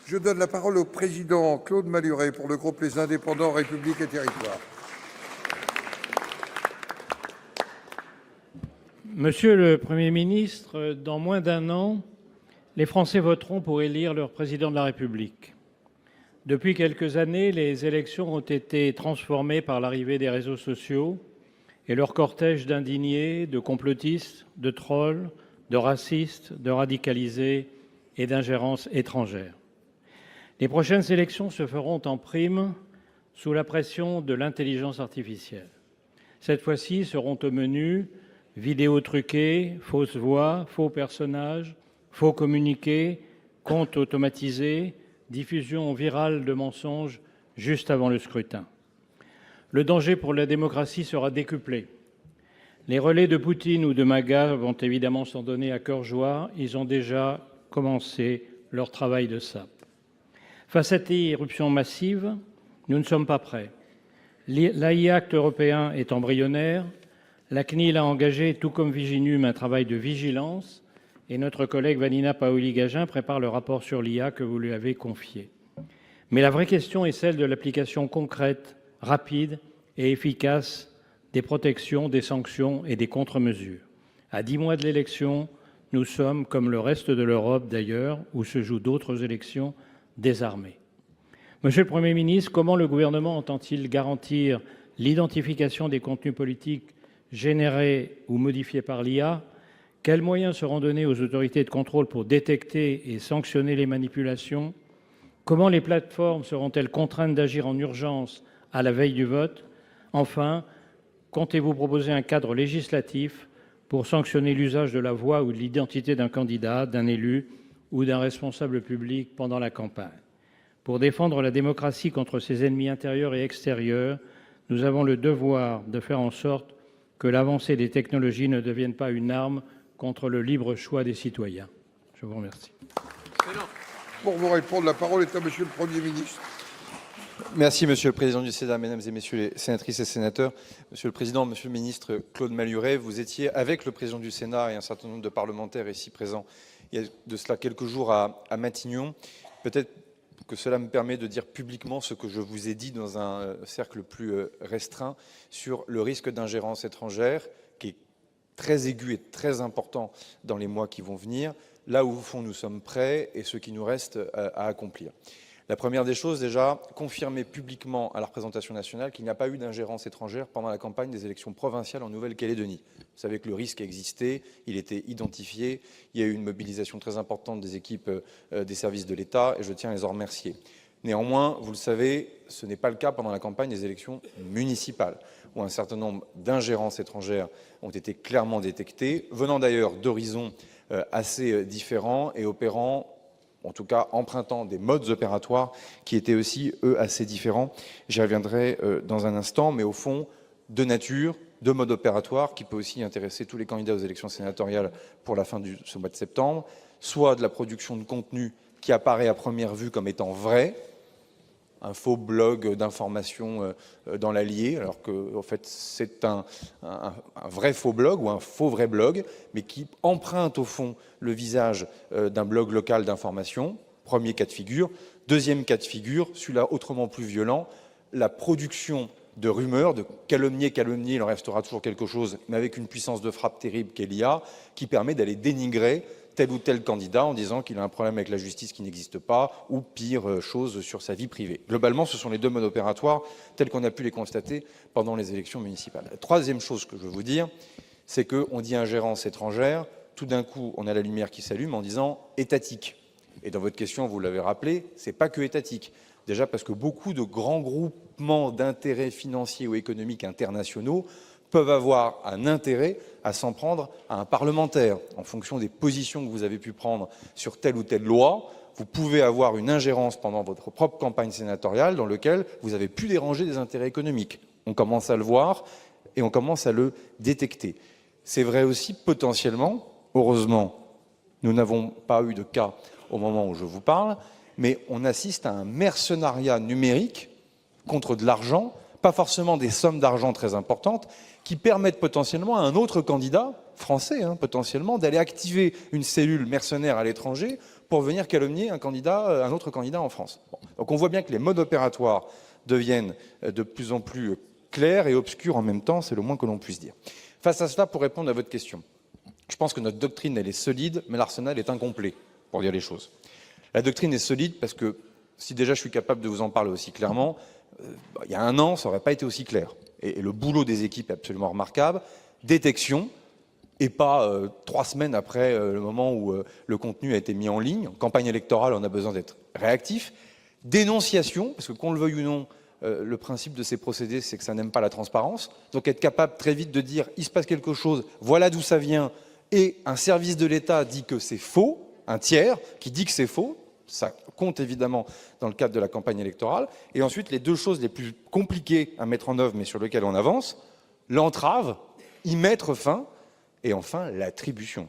Je donne la parole au président Claude Malhuret pour le groupe Les Indépendants, République et Territoires. Monsieur le Premier ministre, dans moins d'un an, les Français voteront pour élire leur président de la République. Depuis quelques années, les élections ont été transformées par l'arrivée des réseaux sociaux et leur cortège d'indignés, de complotistes, de trolls, de racistes, de radicalisés et d'ingérences étrangères. Les prochaines élections se feront en prime sous la pression de l'intelligence artificielle. Cette fois-ci seront au menu vidéos truquées, fausses voix, faux personnages, faux communiqués, comptes automatisés, diffusion virale de mensonges juste avant le scrutin. Le danger pour la démocratie sera décuplé. Les relais de Poutine ou de MAGA vont évidemment s'en donner à cœur joie. Ils ont déjà commencé leur travail de sape. Face à cette irruption massive, nous ne sommes pas prêts. L'AI Act européen est embryonnaire. La CNIL a engagé, tout comme Viginum, un travail de vigilance et notre collègue Vanina Paoli-Gagin prépare le rapport sur l'IA que vous lui avez confié. Mais la vraie question est celle de l'application concrète, rapide et efficace des protections, des sanctions et des contre-mesures. À 10 mois de l'élection, nous sommes, comme le reste de l'Europe d'ailleurs, où se jouent d'autres élections, désarmés. Monsieur le Premier ministre, comment le gouvernement entend-il garantir l'identification des contenus politiques générés ou modifiés par l'IA? Quels moyens seront donnés aux autorités de contrôle pour détecter et sanctionner les manipulations? Comment les plateformes seront-elles contraintes d'agir en urgence à la veille du vote? Enfin, comptez-vous proposer un cadre législatif pour sanctionner l'usage de la voix ou de l'identité d'un candidat, d'un élu ou d'un responsable public pendant la campagne? Pour défendre la démocratie contre ses ennemis intérieurs et extérieurs, nous avons le devoir de faire en sorte que l'avancée des technologies ne devienne pas une arme contre le libre choix des citoyens. Je vous remercie. Pour vous répondre, la parole est à Monsieur le Premier ministre. Merci, Monsieur le Président du Sénat, Mesdames et Messieurs les sénatrices et sénateurs. Monsieur le Président, Monsieur le Ministre Claude Malhuret, vous étiez avec le Président du Sénat et un certain nombre de parlementaires ici présents il y a de cela quelques jours à Matignon. Peut-être que cela me permet de dire publiquement ce que je vous ai dit dans un cercle plus restreint sur le risque d'ingérence étrangère, qui est très aigu et très important dans les mois qui vont venir, là où, au fond, nous sommes prêts et ce qui nous reste à accomplir. La première des choses, déjà, confirmer publiquement à la représentation nationale qu'il n'y a pas eu d'ingérence étrangère pendant la campagne des élections provinciales en Nouvelle-Calédonie. Vous savez que le risque existait, il était identifié, il y a eu une mobilisation très importante des équipes des services de l'État et je tiens à les en remercier. Néanmoins, vous le savez, ce n'est pas le cas pendant la campagne des élections municipales, où un certain nombre d'ingérences étrangères ont été clairement détectées, venant d'ailleurs d'horizons assez différents et opérant, en tout cas empruntant des modes opératoires qui étaient aussi, eux, assez différents. J'y reviendrai dans un instant, mais au fond, de nature, de mode opératoire, qui peut aussi intéresser tous les candidats aux élections sénatoriales pour la fin de ce mois de septembre, soit de la production de contenu qui apparaît à première vue comme étant vrai, un faux blog d'information dans l'Allier, alors que en fait, c'est un vrai faux blog ou un faux vrai blog, mais qui emprunte au fond le visage d'un blog local d'information. Premier cas de figure. Deuxième cas de figure, celui-là autrement plus violent, la production de rumeurs, de calomnier, il en restera toujours quelque chose, mais avec une puissance de frappe terrible qu'est l'IA, qui permet d'aller dénigrer tel ou tel candidat en disant qu'il a un problème avec la justice qui n'existe pas, ou pire chose sur sa vie privée. Globalement, ce sont les deux modes opératoires tels qu'on a pu les constater pendant les élections municipales. La troisième chose que je veux vous dire, c'est qu'on dit ingérence étrangère, tout d'un coup, on a la lumière qui s'allume en disant étatique. Et dans votre question, vous l'avez rappelé, c'est pas que étatique. Déjà parce que beaucoup de grands groupements d'intérêts financiers ou économiques internationaux peuvent avoir un intérêt à s'en prendre à un parlementaire. En fonction des positions que vous avez pu prendre sur telle ou telle loi, vous pouvez avoir une ingérence pendant votre propre campagne sénatoriale dans laquelle vous avez pu déranger des intérêts économiques. On commence à le voir et on commence à le détecter. C'est vrai aussi potentiellement, heureusement, nous n'avons pas eu de cas au moment où je vous parle, mais on assiste à un mercenariat numérique contre de l'argent, pas forcément des sommes d'argent très importantes, qui permettent potentiellement à un autre candidat, français, potentiellement, d'aller activer une cellule mercenaire à l'étranger pour venir calomnier un autre candidat en France. Bon. Donc on voit bien que les modes opératoires deviennent de plus en plus clairs et obscurs en même temps, c'est le moins que l'on puisse dire. Face à cela, pour répondre à votre question, je pense que notre doctrine, elle est solide, mais l'arsenal est incomplet, pour dire les choses. La doctrine est solide parce que, si déjà je suis capable de vous en parler aussi clairement, il y a un an, ça n'aurait pas été aussi clair. Et le boulot des équipes est absolument remarquable. Détection, et pas 3 semaines après le moment où le contenu a été mis en ligne. En campagne électorale, on a besoin d'être réactif. Dénonciation, parce que qu'on le veuille ou non, le principe de ces procédés, c'est que ça n'aime pas la transparence. Donc être capable très vite de dire, il se passe quelque chose, voilà d'où ça vient, et un service de l'État dit que c'est faux, un tiers qui dit que c'est faux, ça compte évidemment dans le cadre de la campagne électorale. Et ensuite, les deux choses les plus compliquées à mettre en œuvre, mais sur lesquelles on avance, l'entrave, y mettre fin, et enfin l'attribution,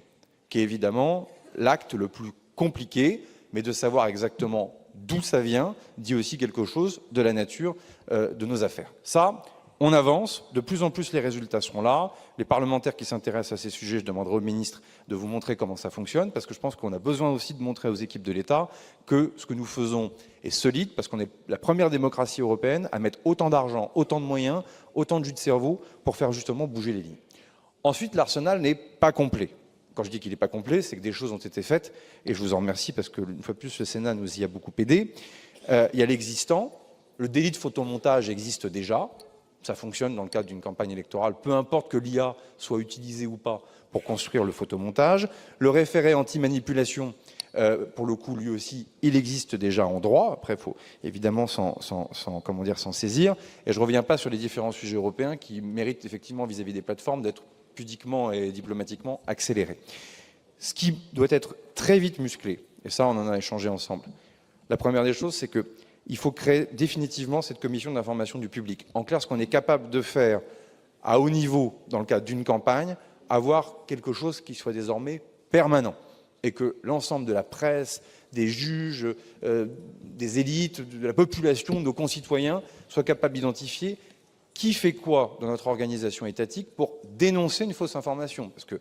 qui est évidemment l'acte le plus compliqué, mais de savoir exactement d'où ça vient, dit aussi quelque chose de la nature de nos affaires. Ça, on avance, de plus en plus les résultats sont là. Les parlementaires qui s'intéressent à ces sujets, je demanderai au ministre de vous montrer comment ça fonctionne, parce que je pense qu'on a besoin aussi de montrer aux équipes de l'État que ce que nous faisons est solide, parce qu'on est la première démocratie européenne à mettre autant d'argent, autant de moyens, autant de jus de cerveau pour faire justement bouger les lignes. Ensuite, l'arsenal n'est pas complet. Quand je dis qu'il n'est pas complet, c'est que des choses ont été faites, et je vous en remercie parce que, une fois de plus, le Sénat nous y a beaucoup aidé. Il y a l'existant, le délit de photomontage existe déjà, ça fonctionne dans le cadre d'une campagne électorale, peu importe que l'IA soit utilisée ou pas pour construire le photomontage. Le référé anti-manipulation, pour le coup, lui aussi, il existe déjà en droit. Après, il faut évidemment s'en saisir. Et je ne reviens pas sur les différents sujets européens qui méritent effectivement vis-à-vis des plateformes d'être pudiquement et diplomatiquement accélérés. Ce qui doit être très vite musclé, et ça on en a échangé ensemble, la première des choses, c'est qu'il faut créer définitivement cette commission d'information du public. En clair, ce qu'on est capable de faire à haut niveau dans le cadre d'une campagne, avoir quelque chose qui soit désormais permanent et que l'ensemble de la presse, des juges, des élites, de la population, de nos concitoyens soient capables d'identifier qui fait quoi dans notre organisation étatique pour dénoncer une fausse information. Parce que,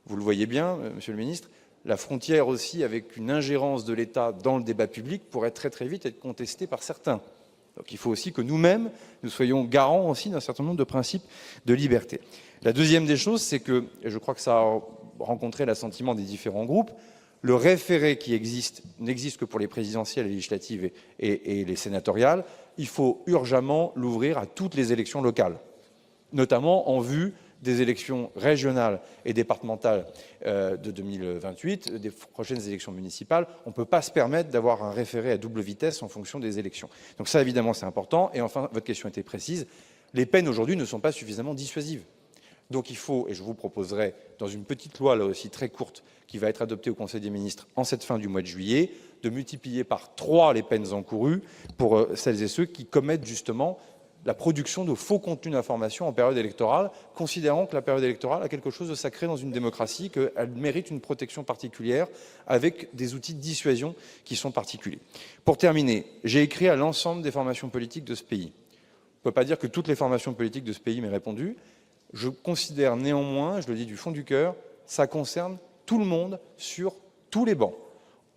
vous le voyez bien, Monsieur le Ministre, la frontière aussi avec une ingérence de l'État dans le débat public pourrait très très vite être contestée par certains. Donc il faut aussi que nous-mêmes, nous soyons garants aussi d'un certain nombre de principes de liberté. La deuxième des choses, c'est que, et je crois que ça a rencontré l'assentiment des différents groupes, le référé qui existe n'existe que pour les présidentielles, les législatives et les sénatoriales. Il faut urgemment l'ouvrir à toutes les élections locales, notamment en vue des élections régionales et départementales de 2028, des prochaines élections municipales. On ne peut pas se permettre d'avoir un référé à double vitesse en fonction des élections. Donc ça, évidemment, c'est important. Et enfin, votre question était précise, les peines aujourd'hui ne sont pas suffisamment dissuasives. Donc il faut, et je vous proposerai, dans une petite loi, là aussi très courte, qui va être adoptée au Conseil des ministres en cette fin du mois de juillet, de multiplier par 3 les peines encourues pour celles et ceux qui commettent justement la production de faux contenus d'information en période électorale, considérant que la période électorale a quelque chose de sacré dans une démocratie, qu'elle mérite une protection particulière avec des outils de dissuasion qui sont particuliers. Pour terminer, j'ai écrit à l'ensemble des formations politiques de ce pays. On ne peut pas dire que toutes les formations politiques de ce pays m'aient répondu. Je considère néanmoins, je le dis du fond du cœur, ça concerne tout le monde sur tous les bancs.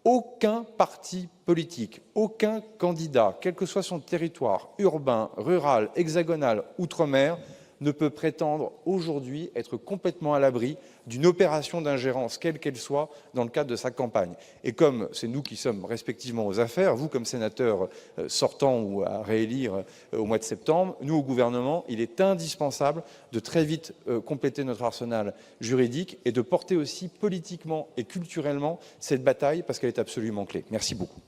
Aucun parti politique, aucun candidat, quel que soit son territoire, urbain, rural, hexagonal, outre-mer, ne peut prétendre aujourd'hui être complètement à l'abri d'une opération d'ingérence, quelle qu'elle soit, dans le cadre de sa campagne. Et comme c'est nous qui sommes respectivement aux affaires, vous comme sénateur sortant ou à réélire au mois de septembre, nous au gouvernement, il est indispensable de très vite compléter notre arsenal juridique et de porter aussi politiquement et culturellement cette bataille parce qu'elle est absolument clé. Merci beaucoup.